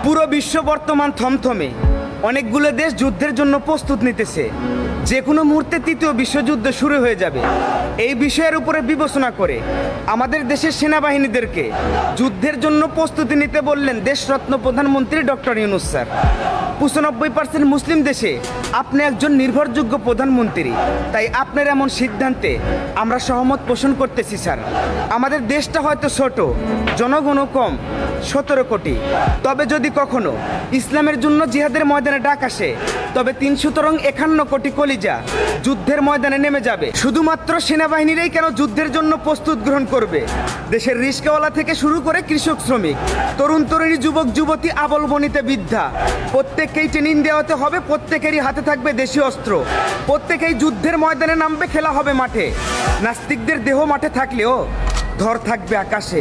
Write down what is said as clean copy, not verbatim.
পুরো বিশ্ব বর্তমান থমথমে। অনেকগুলো দেশ যুদ্ধের জন্য প্রস্তুত নিতেছে। যে কোনো মুহূর্তে তৃতীয় বিশ্বযুদ্ধ শুরু হয়ে যাবে। এই বিষয়ের উপরে বিবেচনা করে আমাদের দেশের সেনাবাহিনীদেরকে যুদ্ধের জন্য প্রস্তুতি নিতে বললেন দেশরত্ন প্রধানমন্ত্রী ডক্টর ইউনূস স্যার। 95% মুসলিম দেশে আপনি একজন নির্ভরযোগ্য প্রধানমন্ত্রী, তাই আপনার এমন সিদ্ধান্তে আমরা সহমত পোষণ করতেছি স্যার। আমাদের দেশটা হয়তো ছোট, জনগণও কম, 17 কোটি। তবে যদি কখনো ইসলামের জন্য জিহাদের ময়দানে ডাক আসে, তবে 351 কোটি কলিজা যুদ্ধের ময়দানে নেমে যাবে। শুধুমাত্র সেনাবাহিনীরাই কেন যুদ্ধের জন্য প্রস্তুত গ্রহণ করবে? দেশের রিস্কাওয়ালা থেকে শুরু করে কৃষক, শ্রমিক, তরুণ তরুণী, যুবক যুবতী, আবল বনিতে বৃদ্ধা, প্রত্যেককেই ট্রেনিং দেওয়াতে হবে। প্রত্যেকেরই হাতে থাকবে দেশীয় অস্ত্র। প্রত্যেকেই যুদ্ধের ময়দানে নামবে, খেলা হবে মাঠে। নাস্তিকদের দেহ মাঠে থাকলেও ধর থাকবে আকাশে।